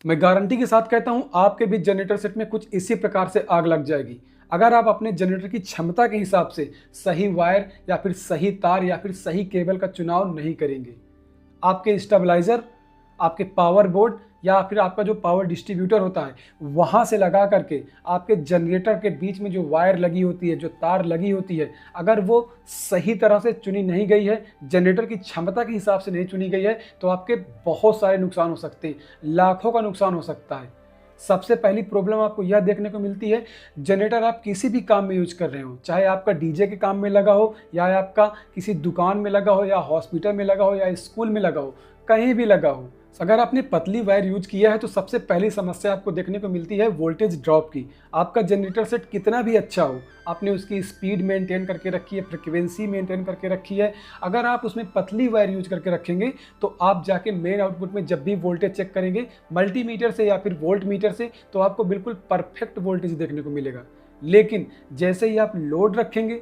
मैं गारंटी के साथ कहता हूं आपके भी जनरेटर सेट में कुछ इसी प्रकार से आग लग जाएगी अगर आप अपने जनरेटर की क्षमता के हिसाब से सही वायर या फिर सही तार या फिर सही केबल का चुनाव नहीं करेंगे। आपके स्टेबलाइजर, आपके पावर बोर्ड या फिर आपका जो पावर डिस्ट्रीब्यूटर होता है वहाँ से लगा करके आपके जनरेटर के बीच में जो वायर लगी होती है, जो तार लगी होती है, अगर वो सही तरह से चुनी नहीं गई है, जनरेटर की क्षमता के हिसाब से नहीं चुनी गई है, तो आपके बहुत सारे नुकसान हो सकते हैं, लाखों का नुकसान हो सकता है। सबसे पहली प्रॉब्लम आपको यह देखने को मिलती है, जनरेटर आप किसी भी काम में यूज कर रहे हो, चाहे आपका डीजे के काम में लगा हो या आपका किसी दुकान में लगा हो या हॉस्पिटल में लगा हो या स्कूल में लगा हो, कहीं भी लगा हो, अगर आपने पतली वायर यूज किया है तो सबसे पहली समस्या आपको देखने को मिलती है वोल्टेज ड्रॉप की। आपका जनरेटर सेट कितना भी अच्छा हो, आपने उसकी स्पीड मेंटेन करके रखी है, फ्रिक्वेंसी मेंटेन करके रखी है, अगर आप उसमें पतली वायर यूज करके रखेंगे तो आप जाके मेन आउटपुट में जब भी वोल्टेज चेक करेंगे मल्टीमीटर से या फिर वोल्ट मीटर से, तो आपको बिल्कुल परफेक्ट वोल्टेज देखने को मिलेगा। लेकिन जैसे ही आप लोड रखेंगे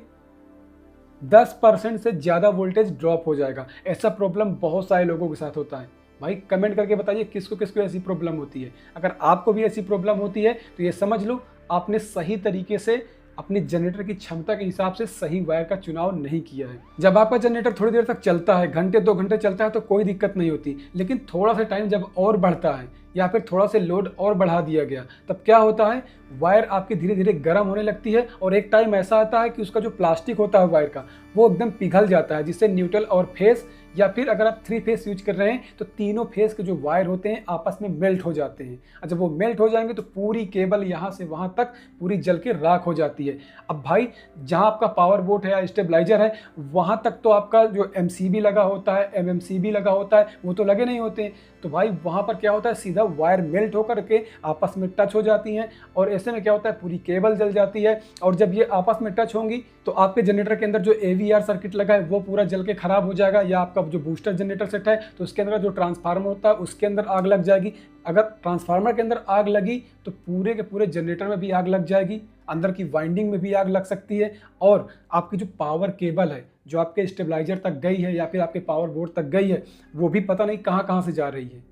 10% से ज़्यादा वोल्टेज ड्रॉप हो जाएगा। ऐसा प्रॉब्लम बहुत सारे लोगों के साथ होता है। भाई कमेंट करके बताइए किसको किसको ऐसी प्रॉब्लम होती है। अगर आपको भी ऐसी प्रॉब्लम होती है तो ये समझ लो आपने सही तरीके से अपने जनरेटर की क्षमता के हिसाब से सही वायर का चुनाव नहीं किया है। जब आपका जनरेटर थोड़ी देर तक चलता है, घंटे 2 घंटे चलता है, तो कोई दिक्कत नहीं होती, लेकिन थोड़ा सा टाइम जब और बढ़ता है या फिर थोड़ा से लोड और बढ़ा दिया गया, तब क्या होता है, वायर आपकी धीरे धीरे गर्म होने लगती है और एक टाइम ऐसा आता है कि उसका जो प्लास्टिक होता है वायर का वो एकदम पिघल जाता है, जिससे न्यूट्रल और फेस या फिर अगर आप 3 फेस यूज कर रहे हैं तो तीनों फेस के जो वायर होते हैं आपस में मेल्ट हो जाते हैं। और जब वो मेल्ट हो जाएंगे तो पूरी केबल यहाँ से वहाँ तक पूरी जल के राख हो जाती है। अब भाई जहाँ आपका पावर बोर्ड है या स्टेबलाइजर है वहाँ तक तो आपका जो MCB लगा होता है, MMCB लगा होता है, वो तो लगे नहीं होते, तो भाई वहाँ पर क्या होता है, सीधा वायर मेल्ट होकर के आपस में टच हो जाती हैं और ऐसे में क्या होता है, पूरी केबल जल जाती है। और जब ये आपस में टच होंगी तो आपके जनरेटर के अंदर जो AVR सर्किट लगा है वो पूरा जल के खराब हो जाएगा, या आपका जो बूस्टर जनरेटर सेट है तो उसके अंदर जो ट्रांसफार्मर होता है उसके अंदर आग लग जाएगी। अगर ट्रांसफार्मर के अंदर आग लगी तो पूरे के पूरे जनरेटर में भी आग लग जाएगी, अंदर की वाइंडिंग में भी आग लग सकती है, और आपकी जो पावर केबल है जो आपके स्टेबलाइजर तक गई है या फिर आपके पावर बोर्ड तक गई है वो भी पता नहीं कहाँ कहाँ से जा रही है।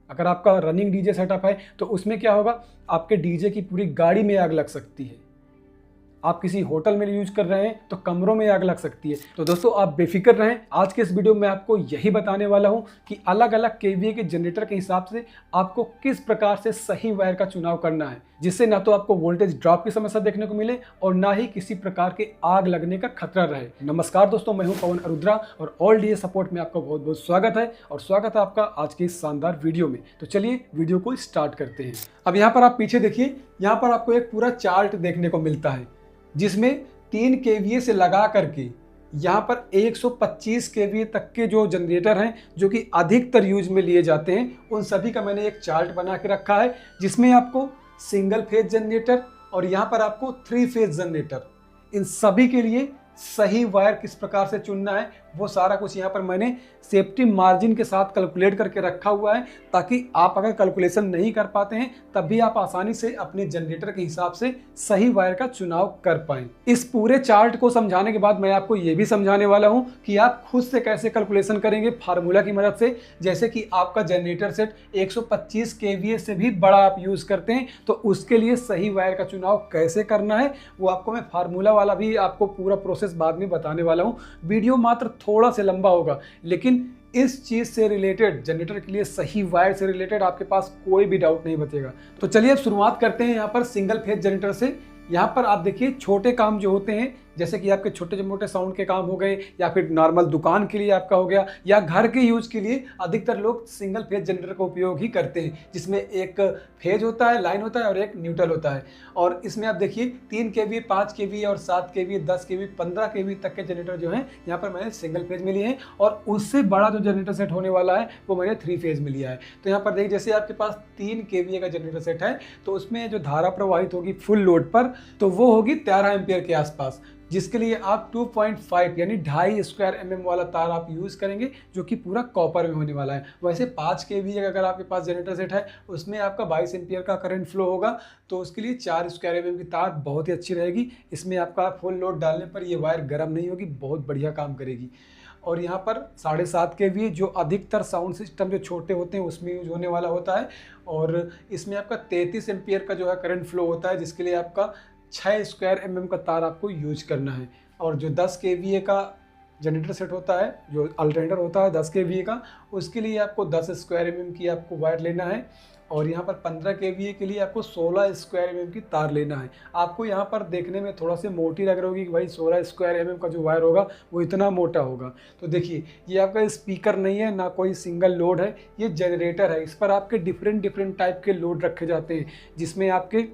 अगर आपका रनिंग डीजे सेटअप है तो उसमें क्या होगा, आपके डीजे की पूरी गाड़ी में आग लग सकती है। आप किसी होटल में यूज कर रहे हैं तो कमरों में आग लग सकती है। तो दोस्तों आप बेफिक्र रहें, आज के इस वीडियो में आपको यही बताने वाला हूं कि अलग अलग KVA के जनरेटर के हिसाब से आपको किस प्रकार से सही वायर का चुनाव करना है, जिससे ना तो आपको वोल्टेज ड्रॉप की समस्या देखने को मिले और ना ही किसी प्रकार के आग लगने का खतरा रहे। नमस्कार दोस्तों, मैं हूं पवन अरुद्रा और ऑल डीजे सपोर्ट में आपका बहुत बहुत स्वागत है और स्वागत है आपका आज के इस शानदार वीडियो में। तो चलिए वीडियो को स्टार्ट करते हैं। अब यहाँ पर आप पीछे देखिए, यहाँ पर आपको एक पूरा चार्ट देखने को मिलता है जिसमें 3 KVA से लगा करके यहाँ पर 125 KVA तक के जो जनरेटर हैं जो कि अधिकतर यूज में लिए जाते हैं, उन सभी का मैंने एक चार्ट बना के रखा है, जिसमें आपको सिंगल फेज जनरेटर और यहाँ पर आपको 3 फेज जनरेटर, इन सभी के लिए सही वायर किस प्रकार से चुनना है वो सारा कुछ यहाँ पर मैंने सेफ्टी मार्जिन के साथ कैलकुलेट करके रखा हुआ है, ताकि आप अगर कैलकुलेशन नहीं कर पाते हैं तब भी आप आसानी से अपने जनरेटर के हिसाब से सही वायर का चुनाव कर पाएं। इस पूरे चार्ट को समझाने के बाद मैं आपको ये भी समझाने वाला हूँ कि आप खुद से कैसे कैलकुलेशन करेंगे फार्मूला की मदद से। जैसे कि आपका जनरेटर सेट 125 KVA से भी बड़ा आप यूज करते हैं तो उसके लिए सही वायर का चुनाव कैसे करना है वो आपको मैं फार्मूला वाला भी आपको पूरा प्रोसेस बाद में बताने वाला हूँ। वीडियो मात्र थोड़ा से लंबा होगा, लेकिन इस चीज से रिलेटेड, जनरेटर के लिए सही वायर से रिलेटेड आपके पास कोई भी डाउट नहीं बचेगा। तो चलिए अब शुरुआत करते हैं यहाँ पर सिंगल फेज जनरेटर से। यहाँ पर आप देखिए छोटे काम जो होते हैं, जैसे कि आपके छोटे मोटे साउंड के काम हो गए या फिर नॉर्मल दुकान के लिए आपका हो गया या घर के यूज के लिए, अधिकतर लोग सिंगल फेज जनरेटर का उपयोग ही करते हैं, जिसमें एक फेज होता है, लाइन होता है और एक न्यूट्रल होता है। और इसमें आप देखिए 3 KVA, 5 KVA और 7 KVA, 10 KVA, 15 KVA तक के जनरेटर जो हैं यहाँ पर मैंने सिंगल फेज में लिए हैं, और उससे बड़ा जो जनरेटर सेट होने वाला है वो मैंने 3 फेज में लिया है। तो यहाँ पर देखिए, जैसे आपके पास 3 KVA का जनरेटर सेट है तो उसमें जो धारा प्रवाहित होगी फुल लोड पर तो वो होगी 13 एम्पियर के आसपास, जिसके लिए आप 2.5 यानी 2.5 स्क्वायर mm वाला तार आप यूज़ करेंगे, जो कि पूरा कॉपर में होने वाला है। वैसे 5 kVA अगर आपके पास जनरेटर सेट है, उसमें आपका 22 एम्पियर का करंट फ्लो होगा, तो उसके लिए 4 स्क्वायर mm की तार बहुत ही अच्छी रहेगी। इसमें आपका फुल लोड डालने पर ये वायर गर्म नहीं होगी, बहुत बढ़िया काम करेगी। और यहाँ पर 7.5 kVA जो अधिकतर साउंड सिस्टम जो छोटे होते हैं उसमें यूज होने वाला होता है, और इसमें आपका 33 एम्पियर का जो है करंट फ्लो होता है, जिसके लिए आपका 6 स्क्वायर mm का तार आपको यूज करना है। और जो 10 kVA का जनरेटर सेट होता है, जो अल्टरनेटर होता है 10 kVA का, उसके लिए आपको 10 स्क्वायर mm की आपको वायर लेना है। और यहाँ पर 15 kVA के लिए आपको 16 स्क्वायर mm की तार लेना है। आपको यहाँ पर देखने में थोड़ा से मोटी लग रही होगी कि भाई 16 स्क्वायर mm का जो वायर होगा वो इतना मोटा होगा। तो देखिए, ये आपका स्पीकर नहीं है, ना कोई सिंगल लोड है, ये जनरेटर है। इस पर आपके डिफरेंट टाइप के लोड रखे जाते हैं, जिसमें आपके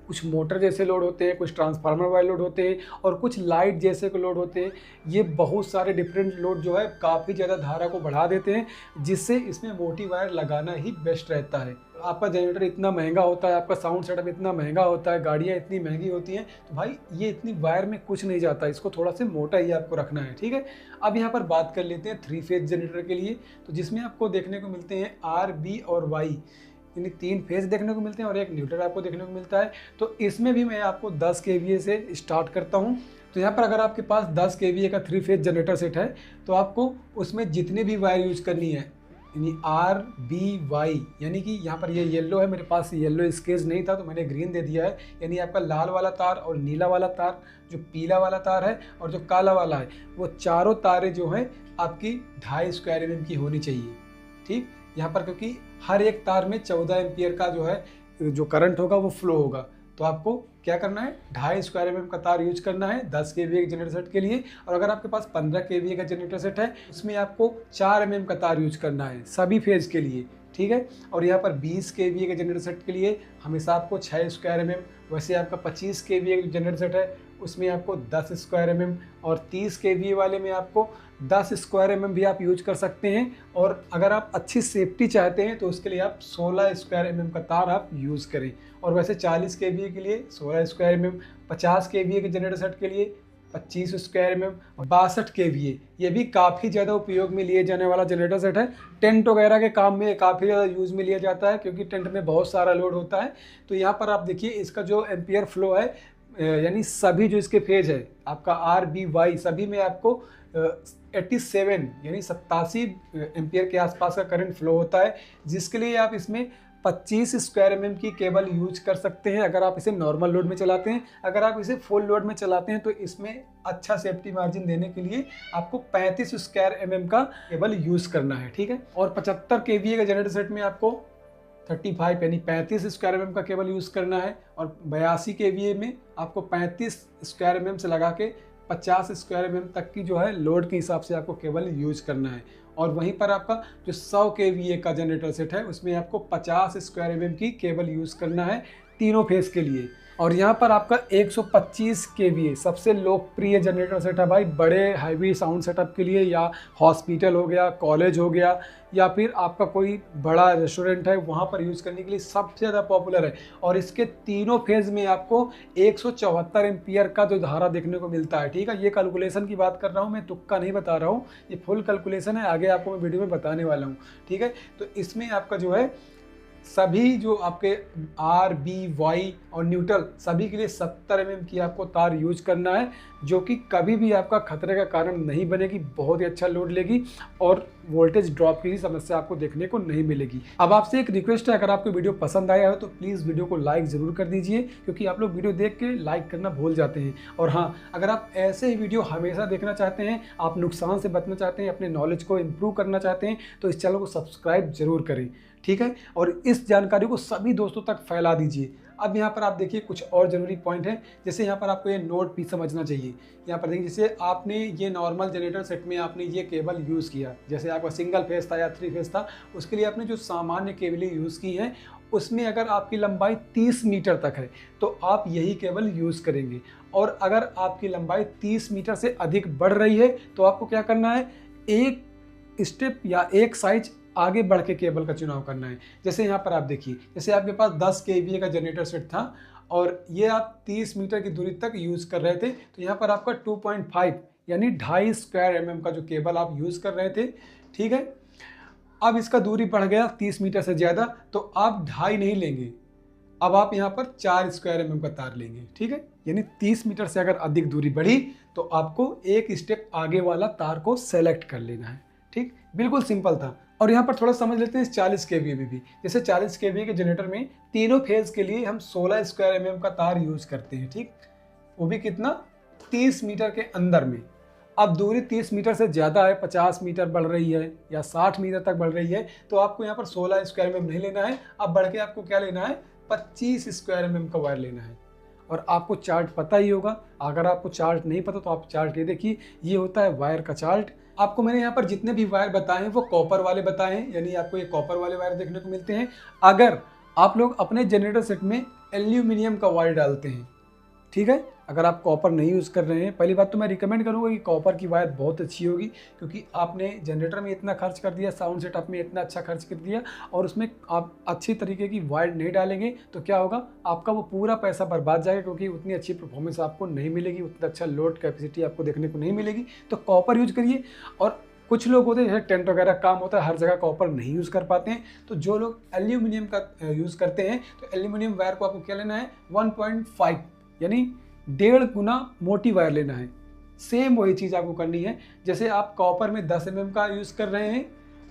कुछ मोटर जैसे लोड होते हैं, कुछ ट्रांसफार्मर वाले लोड होते हैं, और कुछ लाइट जैसे लोड होते हैं। ये बहुत सारे डिफरेंट लोड जो है काफ़ी ज़्यादा धारा को बढ़ा देते हैं, जिससे इसमें मोटी वायर लगाना ही बेस्ट रहता है। आपका जनरेटर इतना महंगा होता है, आपका साउंड सेटअप इतना महंगा होता है, गाड़ियाँ इतनी महंगी होती हैं, तो भाई ये इतनी वायर में कुछ नहीं जाता, इसको थोड़ा सा मोटा ही आपको रखना है, ठीक है। अब यहाँ पर बात कर लेते हैं 3 फेज जनरेटर के लिए, तो जिसमें आपको देखने को मिलते हैं R, B और Y, यानी 3 फेज देखने को मिलते हैं और एक न्यूट्रल आपको देखने को मिलता है। तो इसमें भी मैं आपको 10 kVA से स्टार्ट करता हूँ। तो यहाँ पर अगर आपके पास 10 kVA का 3 फेज जनरेटर सेट है, तो आपको उसमें जितने भी वायर यूज करनी है, यानी R, B, Y, यानी कि यहाँ पर ये येलो है, मेरे पास येलो स्केच नहीं था तो मैंने ग्रीन दे दिया है, यानी आपका लाल वाला तार और नीला वाला तार, जो पीला वाला तार है और जो काला वाला है, वो चारों तारें जो हैं आपकी 2.5 स्क्वायर mm की होनी चाहिए, ठीक। यहाँ पर क्योंकि हर एक तार में 14 एम्पियर का जो है जो करंट होगा वो फ्लो होगा, तो आपको क्या करना है, 2.5 स्क्वायर mm का तार यूज करना है 10 kVA के जनरेटर सेट के लिए। और अगर आपके पास 15 kVA का जनरेटर सेट है, उसमें आपको 4 mm का तार यूज करना है सभी फेज के लिए, ठीक है। और यहाँ पर 20 kVA के जनरेटर सेट के लिए हमेशा आपको 6 स्क्वायर mm, वैसे आपका 25 kVA का जनरेटर सेट है उसमें आपको 10 स्क्वायर mm, और 30 kVA वाले में आपको 10 स्क्वायर mm भी आप यूज कर सकते हैं। और अगर आप अच्छी सेफ्टी चाहते हैं तो उसके लिए आप 16 स्क्वायर mm का तार आप यूज़ करें। और वैसे 40 kVA के लिए 16 स्क्वायर mm, 50 kVA के जनरेटर सेट के लिए 25 स्क्वायर mm, 62 kVA, ये भी काफ़ी ज़्यादा उपयोग में लिए जाने वाला जनरेटर सेट है। टेंट वगैरह के काम में काफ़ी ज़्यादा यूज़ में लिया जाता है, क्योंकि टेंट में बहुत सारा लोड होता है। तो यहाँ पर आप देखिए इसका जो एम्पियर फ्लो है, यानी सभी जो इसके फेज है आपका R, B, Y, सभी में आपको 87 यानी 87 एम्पियर के आसपास का करंट फ्लो होता है, जिसके लिए आप इसमें 25 स्क्वायर mm की केबल यूज कर सकते हैं अगर आप इसे नॉर्मल लोड में चलाते हैं। अगर आप इसे फुल लोड में चलाते हैं तो इसमें अच्छा सेफ्टी मार्जिन देने के लिए आपको 35 स्क्वायर mm का केबल यूज करना है, ठीक है। और 75 kVA का जनरेटर सेट में आपको 35 यानी 35 स्क्वायर mm का केबल यूज़ करना है। और 82 kVA में आपको 35 स्क्वायर mm से लगा के 50 स्क्वायर mm तक की जो है लोड के हिसाब से आपको केबल यूज करना है। और वहीं पर आपका जो 100 kVA का जनरेटर सेट है उसमें आपको 50 स्क्वायर mm की केबल यूज़ करना है तीनों फेज के लिए। और यहाँ पर आपका 125 kVA सबसे लोकप्रिय जनरेटर सेट है भाई, बड़े हैवी साउंड सेटअप के लिए, या हॉस्पिटल हो गया, कॉलेज हो गया, या फिर आपका कोई बड़ा रेस्टोरेंट है वहाँ पर यूज़ करने के लिए सबसे ज़्यादा पॉपुलर है। और इसके तीनों फेज़ में आपको 174 एम्पियर का जो धारा देखने को मिलता है, ठीक है। ये कैलकुलेशन की बात कर रहा हूँ, मैं तुक्का नहीं बता रहा हूँ, ये फुल कैलकुलेशन है, आगे आपको मैं वीडियो में बताने वाला हूँ, ठीक है। तो इसमें आपका जो है सभी जो आपके R, B, Y और न्यूट्रल सभी के लिए 70 mm की आपको तार यूज करना है, जो कि कभी भी आपका खतरे का कारण नहीं बनेगी, बहुत ही अच्छा लोड लेगी और वोल्टेज ड्रॉप की समस्या आपको देखने को नहीं मिलेगी। अब आपसे एक रिक्वेस्ट है, अगर आपको वीडियो पसंद आया हो तो प्लीज़ वीडियो को लाइक ज़रूर कर दीजिए, क्योंकि आप लोग वीडियो देख के लाइक करना भूल जाते हैं। और हाँ, अगर आप ऐसे ही वीडियो हमेशा देखना चाहते हैं, आप नुकसान से बचना चाहते हैं, अपने नॉलेज को इम्प्रूव करना चाहते हैं, तो इस चैनल को सब्सक्राइब जरूर करें, ठीक है। और इस जानकारी को सभी दोस्तों तक फैला दीजिए। अब यहाँ पर आप देखिए कुछ और ज़रूरी पॉइंट है, जैसे यहाँ पर आपको ये नोट भी समझना चाहिए। यहाँ पर देखिए, जैसे आपने ये नॉर्मल जनरेटर सेट में आपने ये केबल यूज़ किया, जैसे आपका सिंगल फेस था या 3 फेस था, उसके लिए आपने जो सामान्य केबलें यूज़ की हैं उसमें अगर आपकी लंबाई 30 मीटर तक है तो आप यही केबल यूज़ करेंगे। और अगर आपकी लंबाई 30 मीटर से अधिक बढ़ रही है तो आपको क्या करना है, एक स्टेप या एक साइज आगे बढ़ के केबल का चुनाव करना है। जैसे यहाँ पर आप देखिए, जैसे आपके पास 10 kVA का जनरेटर सेट था और ये आप 30 मीटर की दूरी तक यूज़ कर रहे थे, तो यहाँ पर आपका 2.5 यानी 2.5 स्क्वायर mm का जो केबल आप यूज़ कर रहे थे, ठीक है। अब इसका दूरी बढ़ गया 30 मीटर से ज़्यादा, तो आप 2.5 नहीं लेंगे, अब आप यहाँ पर 4 स्क्वायर mm का तार लेंगे, ठीक है। यानी 30 मीटर से अगर अधिक दूरी बढ़ी तो आपको एक स्टेप आगे वाला तार को सेलेक्ट कर लेना है, ठीक। बिल्कुल सिंपल था। और यहाँ पर थोड़ा समझ लेते हैं इस 40 kVA में भी। जैसे 40 kVA के जनरेटर में तीनों फेज के लिए हम 16 स्क्वायर mm का तार यूज करते हैं, ठीक। वो भी कितना, 30 मीटर के अंदर में। अब दूरी 30 मीटर से ज़्यादा है, 50 मीटर बढ़ रही है या 60 मीटर तक बढ़ रही है, तो आपको यहाँ पर 16 स्क्वायर mm नहीं लेना है। अब बढ़ के आपको क्या लेना है, 25 स्क्वायर mm का वायर लेना है। और आपको चार्ट पता ही होगा, अगर आपको चार्ट नहीं पता तो आप चार्ट ले देखिए, ये होता है वायर का चार्ट। आपको मैंने यहाँ पर जितने भी वायर बताए हैं वो कॉपर वाले बताए हैं, यानी आपको ये कॉपर वाले वायर देखने को मिलते हैं। अगर आप लोग अपने जनरेटर सेट में एल्यूमिनियम का वायर डालते हैं, ठीक है, अगर आप कॉपर नहीं यूज़ कर रहे हैं, पहली बात तो मैं रिकमेंड करूँगा कि कॉपर की वायर बहुत अच्छी होगी, क्योंकि आपने जनरेटर में इतना खर्च कर दिया, साउंड सेटअप में इतना अच्छा खर्च कर दिया, और उसमें आप अच्छी तरीके की वायर नहीं डालेंगे तो क्या होगा, आपका वो पूरा पैसा बर्बाद जाएगा, क्योंकि उतनी अच्छी परफॉर्मेंस आपको नहीं मिलेगी, उतना अच्छा लोड कैपेसिटी आपको देखने को नहीं मिलेगी। तो कॉपर यूज करिए। और कुछ लोग होते हैं जैसे टेंट वगैरह काम होता है, हर जगह कॉपर नहीं यूज़ कर पाते हैं, तो जो लोग एल्यूमिनियम का यूज़ करते हैं तो एल्यूमिनियम वायर को आपको क्या लेना है, 1.5 यानी 1.5 गुना मोटी वायर लेना है। सेम वही चीज़ आपको करनी है, जैसे आप कॉपर में 10 mm का यूज़ कर रहे हैं,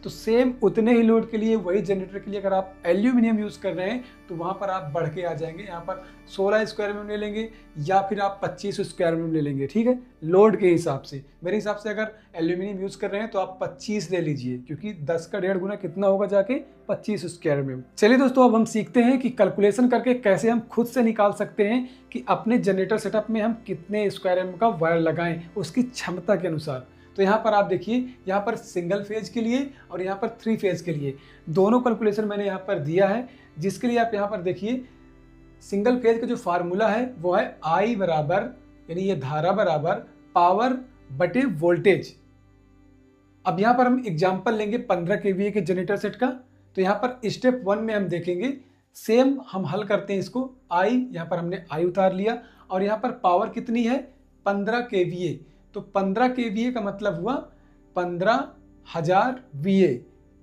तो सेम उतने ही लोड के लिए, वही जनरेटर के लिए अगर आप एल्यूमिनियम यूज़ कर रहे हैं तो वहाँ पर आप बढ़ के आ जाएंगे, यहाँ पर 16 स्क्वायर mm ले लेंगे या फिर आप 25 स्क्वायर mm ले लेंगे, ठीक है, लोड के हिसाब से। मेरे हिसाब से अगर एल्यूमिनियम यूज़ कर रहे हैं तो आप 25 ले लीजिए, क्योंकि 10 का 1.5 गुना कितना होगा जाके, 25 स्क्वायर mm। चलिए दोस्तों, अब हम सीखते हैं कि कैलकुलेशन करके कैसे हम खुद से निकाल सकते हैं कि अपने जनरेटर सेटअप में हम कितने स्क्वायर mm का वायर लगाएं उसकी क्षमता के अनुसार। तो यहाँ पर आप देखिए, यहाँ पर सिंगल फेज के लिए और यहाँ पर 3 फेज के लिए दोनों कैलकुलेशन मैंने यहाँ पर दिया है, जिसके लिए आप यहाँ पर देखिए, सिंगल फेज का जो फार्मूला है वो है I बराबर, यानी ये धारा बराबर पावर बटे वोल्टेज। अब यहाँ पर हम एग्जांपल लेंगे 15 kVA के जनरेटर सेट का। तो यहाँ पर स्टेप 1 में हम देखेंगे, सेम हम हल करते हैं इसको। I, यहाँ पर हमने I उतार लिया, और यहाँ पर पावर कितनी है, 15 kVA। तो 15 kVA का मतलब हुआ 15,000 VA,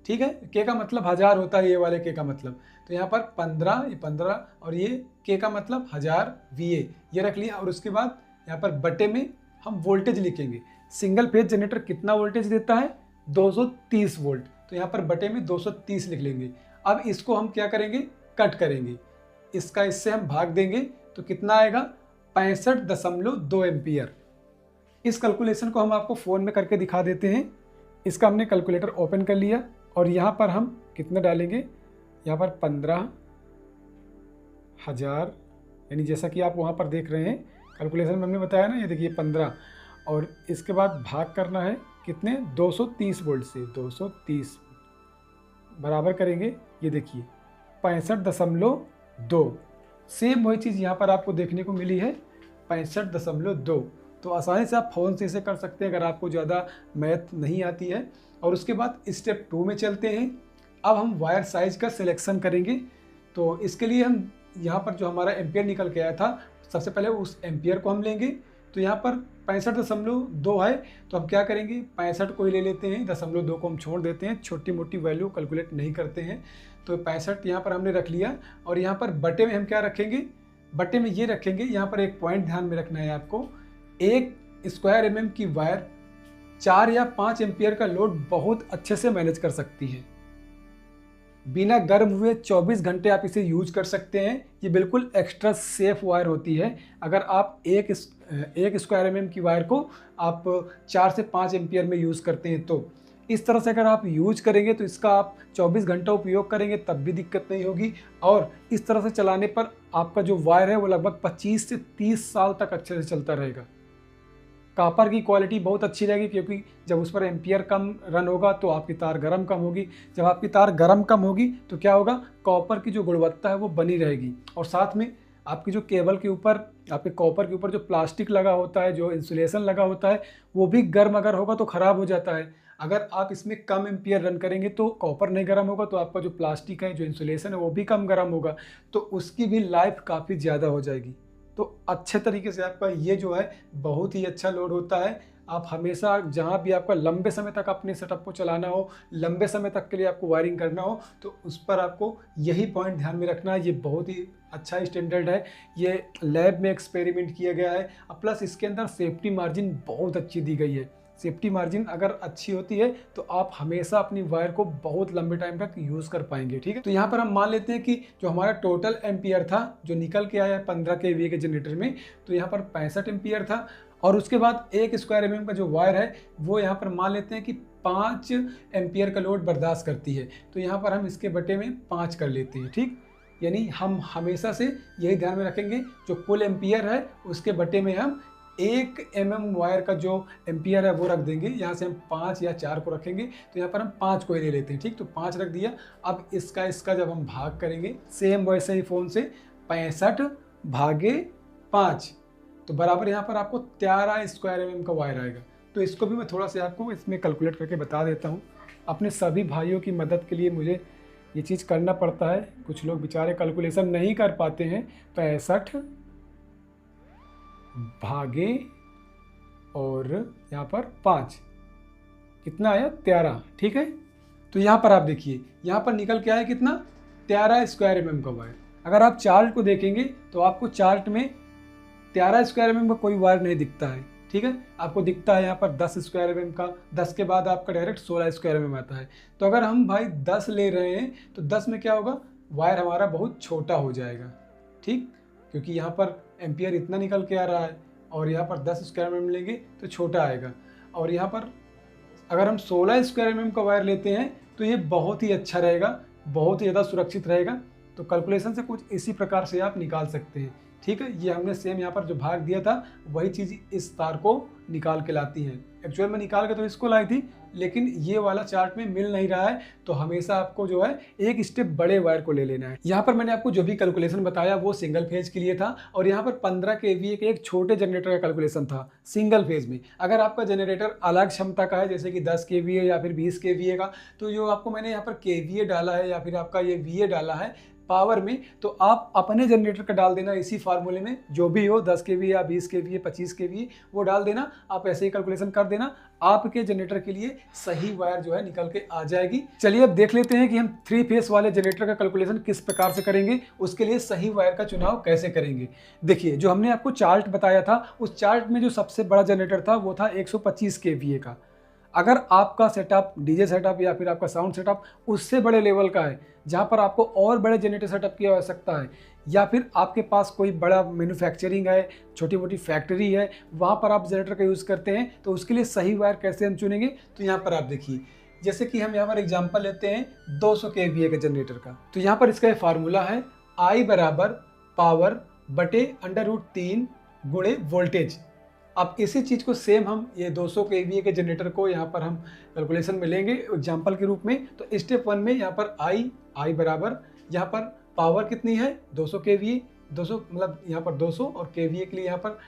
ठीक है। के का मतलब 1000 होता है, ये वाले के का मतलब। तो यहाँ पर 15, ये 15 और ये के का मतलब 1000 VA, ये रख लिया। और उसके बाद यहाँ पर बटे में हम वोल्टेज लिखेंगे। सिंगल फेज जनरेटर कितना वोल्टेज देता है, 230 वोल्ट, तो यहाँ पर बटे में 230 लिख लेंगे। अब इसको हम क्या करेंगे, कट करेंगे, इसका इससे हम भाग देंगे, तो कितना आएगा, 65.2 एम्पियर। इस कैलकुलेशन को हम आपको फ़ोन में करके दिखा देते हैं। इसका हमने कैलकुलेटर ओपन कर लिया, और यहाँ पर हम कितना डालेंगे, यहाँ पर 15,000, यानी जैसा कि आप वहाँ पर देख रहे हैं कैलकुलेशन में हमने बताया ना, ये देखिए 15, और इसके बाद भाग करना है कितने, 230 वोल्ट से। 230 बराबर करेंगे, ये देखिए 65.2। सेम वही चीज़ यहाँ पर आपको देखने को मिली है, 65.2। तो आसानी से आप फ़ोन से इसे कर सकते हैं अगर आपको ज़्यादा मैथ नहीं आती है। और उसके बाद स्टेप 2 में चलते हैं। अब हम वायर साइज़ का सिलेक्शन करेंगे। तो इसके लिए हम यहाँ पर जो हमारा एम्पियर निकल के आया था, सबसे पहले उस एम्पियर को हम लेंगे। तो यहाँ पर 65.2 है, तो हम क्या करेंगे, 65 को ही ले लेते हैं, 0.2 को हम छोड़ देते हैं, छोटी मोटी वैल्यू कैलकुलेट नहीं करते हैं। तो 65 यहाँ पर हमने रख लिया, और यहाँ पर बटे में हम क्या रखेंगे, बटे में ये रखेंगे, यहाँ पर एक पॉइंट ध्यान में रखना है आपको, 1 स्क्वायर mm की वायर 4 या 5 एम्पियर का लोड बहुत अच्छे से मैनेज कर सकती है। बिना गर्म हुए 24 घंटे आप इसे यूज कर सकते हैं। ये बिल्कुल एक्स्ट्रा सेफ वायर होती है। अगर आप एक स्क्वायर mm की वायर को आप 4 से 5 एम्पियर में यूज़ करते हैं, तो इस तरह से अगर आप यूज करेंगे तो इसका आप 24 घंटा उपयोग करेंगे तब भी दिक्कत नहीं होगी। और इस तरह से चलाने पर आपका जो वायर है वो लगभग 25 से 30 साल तक अच्छे से चलता रहेगा। कॉपर की क्वालिटी बहुत अच्छी रहेगी, क्योंकि जब उस पर एम्पियर कम रन होगा तो आपकी तार गर्म कम होगी। जब आपकी तार गर्म कम होगी तो क्या होगा, कॉपर की जो गुणवत्ता है वो बनी रहेगी। और साथ में आपकी जो केबल के ऊपर, आपके कॉपर के ऊपर जो प्लास्टिक लगा होता है, जो इंसुलेशन लगा होता है, वो भी गर्म अगर होगा तो ख़राब हो जाता है। अगर आप इसमें कम एम्पियर रन करेंगे तो कॉपर नहीं गर्म होगा, तो आपका जो प्लास्टिक है, जो इंसुलेशन है, वो भी कम गर्म होगा, तो उसकी भी लाइफ काफ़ी ज़्यादा हो जाएगी। तो अच्छे तरीके से आपका ये जो है बहुत ही अच्छा लोड होता है। आप हमेशा जहाँ भी आपका लंबे समय तक अपने सेटअप को चलाना हो, लंबे समय तक के लिए आपको वायरिंग करना हो, तो उस पर आपको यही पॉइंट ध्यान में रखना है। ये बहुत ही अच्छा स्टैंडर्ड है, ये लैब में एक्सपेरिमेंट किया गया है, प्लस इसके अंदर सेफ्टी मार्जिन बहुत अच्छी दी गई है। सेफ्टी मार्जिन अगर अच्छी होती है तो आप हमेशा अपनी वायर को बहुत लंबे टाइम तक यूज़ कर पाएंगे। ठीक है, तो यहाँ पर हम मान लेते हैं कि जो हमारा टोटल एम्पियर था जो निकल के आया 15 kVA के जनरेटर में, तो यहाँ पर 65 एम्पियर था। और उसके बाद 1 स्क्वायर mm का जो वायर है वो यहाँ पर मान लेते हैं कि 5 एम्पियर का लोड बर्दाश्त करती है, तो यहाँ पर हम इसके बटे में 5 कर लेते हैं। ठीक, यानी हम हमेशा से यही ध्यान में रखेंगे, जो कुल एम्पियर है उसके बटे में हम 1 mm वायर का जो एम्पियर है वो रख देंगे। यहाँ से हम 5 या 4 को रखेंगे, तो यहाँ पर हम 5 को ही ले लेते हैं। ठीक, तो 5 रख दिया। अब इसका जब हम भाग करेंगे सेम वैसे ही फ़ोन से 65 भागे 5, तो बराबर यहाँ पर आपको 13 स्क्वायर mm का वायर आएगा। तो इसको भी मैं थोड़ा सा आपको इसमें कैलकुलेट करके बता देता हूँ। अपने सभी भाइयों की मदद के लिए मुझे ये चीज़ करना पड़ता है, कुछ लोग बेचारे कैलकुलेशन नहीं कर पाते हैं। 65 भागे और यहाँ पर 5, कितना आया 13। ठीक है, तो यहाँ पर आप देखिए यहाँ पर निकल के आया कितना 13 स्क्वायर mm का वायर। अगर आप चार्ट को देखेंगे तो आपको चार्ट में 13 स्क्वायर mm का कोई वायर नहीं दिखता है। ठीक है, आपको दिखता है यहाँ पर 10 स्क्वायर mm का, 10 के बाद आपका डायरेक्ट 16 स्क्वायर mm आता है। तो अगर हम भाई 10 ले रहे हैं तो 10 में क्या होगा, वायर हमारा बहुत छोटा हो जाएगा। ठीक, क्योंकि यहाँ पर एम्पियर इतना निकल के आ रहा है और यहाँ पर 10 स्क्वायर mm लेंगे तो छोटा आएगा। और यहाँ पर अगर हम 16 स्क्वायर mm का वायर लेते हैं तो ये बहुत ही अच्छा रहेगा, बहुत ही ज़्यादा सुरक्षित रहेगा। तो कैलकुलेशन से कुछ इसी प्रकार से आप निकाल सकते हैं। ठीक है, ये हमने सेम यहाँ पर जो भाग दिया था वही चीज़ इस तार को निकाल के लाती है। एक्चुअल में निकाल के तो इसको लाई थी, लेकिन ये वाला चार्ट में मिल नहीं रहा है, तो हमेशा आपको जो है एक स्टेप बड़े वायर को ले लेना है। यहाँ पर मैंने आपको जो भी कैलकुलेशन बताया वो सिंगल फेज के लिए था, और यहाँ पर 15 kVA के एक छोटे जनरेटर का कैलकुलेशन था सिंगल फेज में। अगर आपका जनरेटर अलग क्षमता का है, जैसे कि 10 kVA या फिर 20 kVA का, तो जो आपको मैंने यहाँ पर kVA डाला है या फिर आपका ये VA डाला है पावर में, तो आप अपने जनरेटर का डाल देना इसी फार्मूले में, जो भी हो 10 kVA या 20 kVA 25 kVA वो डाल देना। आप ऐसे ही कैलकुलेशन कर देना, आपके जनरेटर के लिए सही वायर जो है निकल के आ जाएगी। चलिए अब देख लेते हैं कि हम 3 फेस वाले जनरेटर का कैलकुलेशन किस प्रकार से करेंगे, उसके लिए सही वायर का चुनाव कैसे करेंगे। देखिए, जो हमने आपको चार्ट बताया था उस चार्ट में जो सबसे बड़ा जनरेटर था वो था 125 kVA का। अगर आपका सेटअप डीजे सेटअप या फिर आपका साउंड सेटअप उससे बड़े लेवल का है, जहाँ पर आपको और बड़े जनरेटर सेटअप की आवश्यकता है, या फिर आपके पास कोई बड़ा मैन्युफैक्चरिंग है, छोटी मोटी फैक्ट्री है, वहाँ पर आप जनरेटर का यूज़ करते हैं, तो उसके लिए सही वायर कैसे हम चुनेंगे। तो यहाँ पर आप देखिए, जैसे कि हम यहाँ पर एग्जाम्पल लेते हैं 200 kVA के जनरेटर का, तो यहाँ पर इसका फार्मूला है I बराबर पावर बटे √3 गुणे वोल्टेज। अब इसी चीज़ को सेम हम ये 200 kVA के जनरेटर को यहाँ पर हम कैलकुलेशन में लेंगे एग्जाम्पल के रूप में। तो स्टेप 1 में यहाँ पर I बराबर, यहाँ पर पावर कितनी है 200 kVA, 200 मतलब यहाँ पर 200, और kVA के लिए यहाँ पर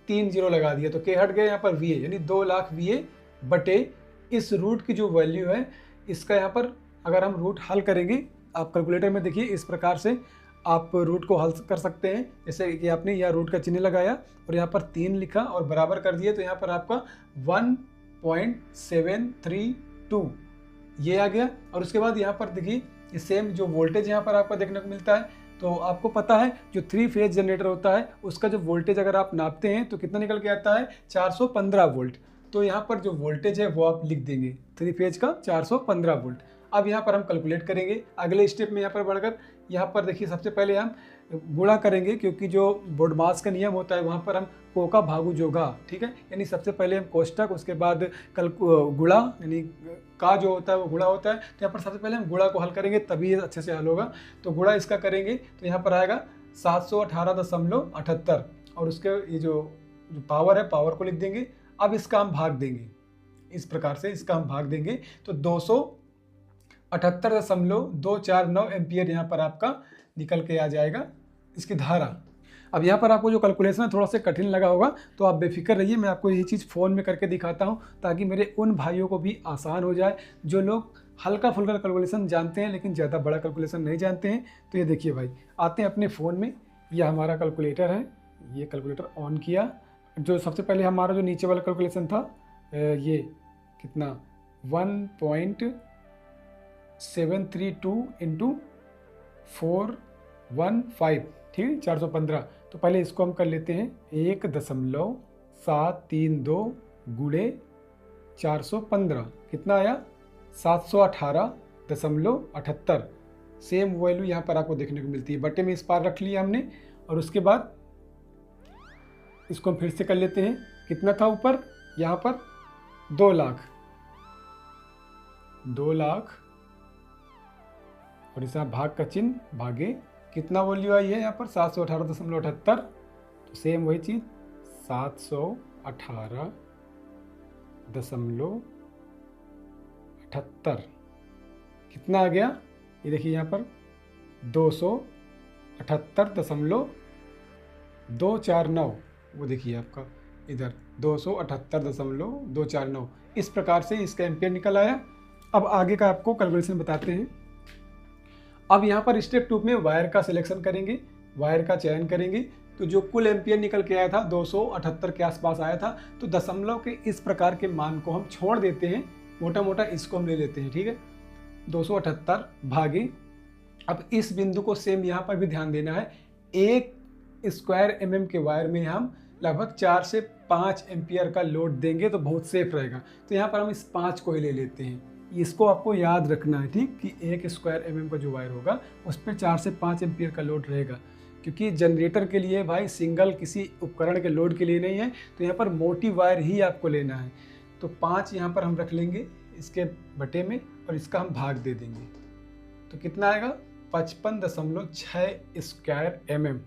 3 0 लगा दिया, तो K हट गया, यहाँ पर VA यानी 2 लाख VA बटे इस रूट की जो वैल्यू है इसका, यहाँ पर अगर हम रूट हल करेंगे, आप कैलकुलेटर में देखिए इस प्रकार से आप रूट को हल कर सकते हैं। जैसे कि आपने यहाँ रूट का चिन्ह लगाया और यहाँ पर 3 लिखा और बराबर कर दिए, तो यहाँ पर आपका 1.732 ये आ गया। और उसके बाद यहाँ पर देखिए सेम जो वोल्टेज यहाँ पर आपका देखने को मिलता है, तो आपको पता है जो 3 फेज जनरेटर होता है उसका जो वोल्टेज अगर आप नापते हैं तो कितना निकल के आता है 415 वोल्ट। तो यहाँ पर जो वोल्टेज है वो आप लिख देंगे 3 फेज का 415 वोल्ट। अब यहाँ पर हम कैलकुलेट करेंगे अगले स्टेप में। यहाँ पर बढ़कर यहाँ पर देखिए सबसे पहले हम गुणा करेंगे, क्योंकि जो बोर्डमास का नियम होता है वहाँ पर हम कोका भागु जोगा, ठीक है, यानी सबसे पहले हम कोष्टक, उसके बाद गुणा, यानी का जो होता है वो गुणा होता है। तो यहाँ पर सबसे पहले हम गुणा को हल करेंगे तभी ये अच्छे से हल होगा। तो गुणा इसका करेंगे तो यहाँ पर आएगा 718.78, और उसके ये जो पावर है पावर को लिख देंगे। अब इसका हम भाग देंगे इस प्रकार से, इसका हम भाग देंगे तो 278.249 एम्पियर यहाँ पर आपका निकल के आ जाएगा इसकी धारा। अब यहाँ पर आपको जो कैलकुलेशन है थोड़ा सा कठिन लगा होगा, तो आप बेफिक्र रहिए, मैं आपको यही चीज़ फ़ोन में करके दिखाता हूँ ताकि मेरे उन भाइयों को भी आसान हो जाए जो लोग हल्का फुल्का कैलकुलेशन जानते हैं लेकिन ज़्यादा बड़ा कैलकुलेशन नहीं जानते हैं। तो ये देखिए भाई, आते हैं अपने फ़ोन में, यह हमारा कैलकुलेटर है, ये कैलकुलेटर ऑन किया। जो सबसे पहले हमारा जो नीचे वाला कैलकुलेशन था ये कितना 1.732 इंटू 415, ठीक है 415। तो पहले इसको हम कर लेते हैं 1.732 गुणे 415, कितना आया 718.78। सेम वैल्यू यहाँ पर आपको देखने को मिलती है, बटे में इस पार रख लिया हमने। और उसके बाद इसको हम फिर से कर लेते हैं, कितना था ऊपर यहाँ पर 2 लाख, और इस भाग का चिन्ह, भागे कितना वैल्यू आई है यहाँ पर 718.78। तो सेम वही चीज़ 718.78 कितना आ गया, ये देखिए यहाँ पर 278.249, वो देखिए आपका इधर 278.249। इस प्रकार से इसका एम्पियर निकल आया। अब आगे का आपको कैलकुलेशन बताते हैं। अब यहाँ पर स्टेप 2 में वायर का सिलेक्शन करेंगे, वायर का चयन करेंगे। तो जो कुल एम्पियर निकल के आया था 278 के आसपास आया था। तो दशमलव के इस प्रकार के मान को हम छोड़ देते हैं, मोटा मोटा इसको हम ले लेते हैं, ठीक है 278 भागे। अब इस बिंदु को सेम यहाँ पर भी ध्यान देना है, 1 स्क्वायर mm के वायर में हम लगभग 4 से 5 एम्पियर का लोड देंगे तो बहुत सेफ रहेगा। तो यहाँ पर हम इस 5 को ही ले लेते हैं, इसको आपको याद रखना है, ठीक कि 1 स्क्वायर mm का जो वायर होगा उस पर 4 से 5 एम्पियर का लोड रहेगा, क्योंकि जनरेटर के लिए भाई सिंगल किसी उपकरण के लोड के लिए नहीं है। तो यहाँ पर मोटी वायर ही आपको लेना है। तो 5 यहाँ पर हम रख लेंगे इसके बटे में, और इसका हम भाग दे देंगे। तो कितना आएगा 55.6 स्क्वायर mm।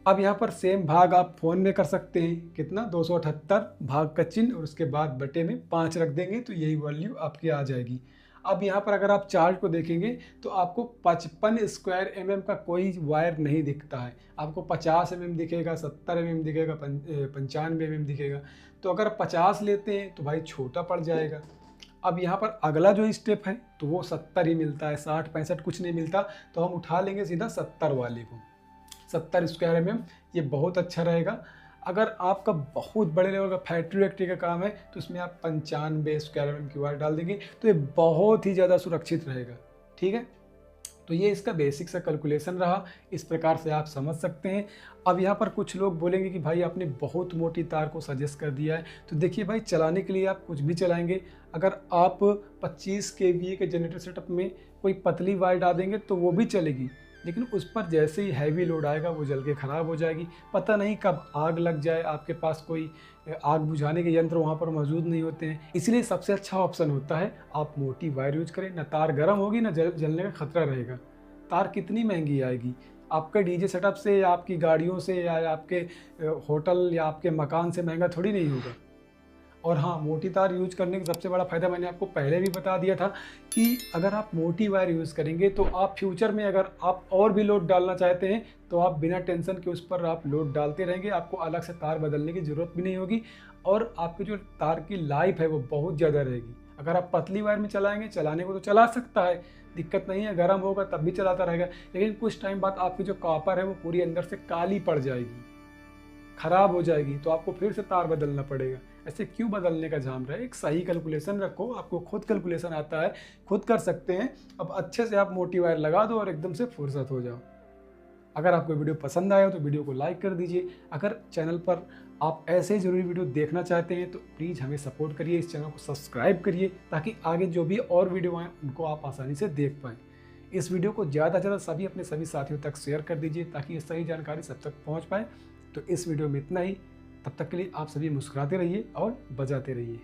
अब यहाँ पर सेम भाग आप फ़ोन में कर सकते हैं, कितना 278 भाग का चिन्ह और उसके बाद बटे में 5 रख देंगे, तो यही वैल्यू आपकी आ जाएगी। अब यहाँ पर अगर आप चार्ट को देखेंगे तो आपको 55 स्क्वायर mm का कोई वायर नहीं दिखता है, आपको 50 mm दिखेगा, 70 mm दिखेगा, 95 mm दिखेगा। तो अगर 50 लेते हैं तो भाई छोटा पड़ जाएगा। अब यहाँ पर अगला जो स्टेप है तो वो 70 ही मिलता है, 60 65 कुछ नहीं मिलता। तो हम उठा लेंगे सीधा 70 वाले को, 70 स्क्वायर mm, ये बहुत अच्छा रहेगा। अगर आपका बहुत बड़े लेवल का फैक्ट्री वैक्ट्री का काम है तो उसमें आप 95 स्क्वायर mm की वायर डाल देंगे, तो ये बहुत ही ज़्यादा सुरक्षित रहेगा, ठीक है। तो ये इसका बेसिक सा कैलकुलेशन रहा, इस प्रकार से आप समझ सकते हैं। अब यहाँ पर कुछ लोग बोलेंगे कि भाई आपने बहुत मोटी तार को सजेस्ट कर दिया है। तो देखिए भाई, चलाने के लिए आप कुछ भी चलाएंगे। अगर आप 25 kVA के जनरेटर सेटअप में कोई पतली वायर डाल देंगे तो वो भी चलेगी, लेकिन उस पर जैसे ही हैवी लोड आएगा वो जल के ख़राब हो जाएगी। पता नहीं कब आग लग जाए, आपके पास कोई आग बुझाने के यंत्र वहाँ पर मौजूद नहीं होते हैं। इसलिए सबसे अच्छा ऑप्शन होता है आप मोटी वायर यूज करें, ना तार गर्म होगी ना जलने का खतरा रहेगा। तार कितनी महंगी आएगी, आपके डीजे सेटअप से या आपकी गाड़ियों से या आपके होटल या आपके मकान से महंगा थोड़ी नहीं होगा। और हाँ, मोटी तार यूज करने का सबसे बड़ा फ़ायदा मैंने आपको पहले भी बता दिया था कि अगर आप मोटी वायर यूज़ करेंगे तो आप फ्यूचर में अगर आप और भी लोड डालना चाहते हैं तो आप बिना टेंशन के उस पर आप लोड डालते रहेंगे, आपको अलग से तार बदलने की ज़रूरत भी नहीं होगी, और आपकी जो तार की लाइफ है वो बहुत ज़्यादा रहेगी। अगर आप पतली वायर में चलाएंगे, चलाने को तो चला सकता है, दिक्कत नहीं है, गर्म होगा तब भी चलाता रहेगा, लेकिन कुछ टाइम बाद आपकी जो कॉपर है वो पूरी अंदर से काली पड़ जाएगी, ख़राब हो जाएगी, तो आपको फिर से तार बदलना पड़ेगा। ऐसे क्यों बदलने का झाम रहे, एक सही कैलकुलेशन रखो, आपको खुद कैलकुलेशन आता है, खुद कर सकते हैं। अब अच्छे से आप मोटी वायर लगा दो और एकदम से फुर्सत हो जाओ। अगर आपको वीडियो पसंद आया तो वीडियो को लाइक कर दीजिए। अगर चैनल पर आप ऐसे ही ज़रूरी वीडियो देखना चाहते हैं तो प्लीज़ हमें सपोर्ट करिए, इस चैनल को सब्सक्राइब करिए, ताकि आगे जो भी और वीडियो आएँ उनको आप आसानी से देख पाएँ। इस वीडियो को ज़्यादा से ज़्यादा अपने सभी साथियों तक शेयर कर दीजिए ताकि ये सही जानकारी सब तक पहुँच पाए। तो इस वीडियो में इतना ही, तब तक के लिए आप सभी मुस्कुराते रहिए और बजाते रहिए।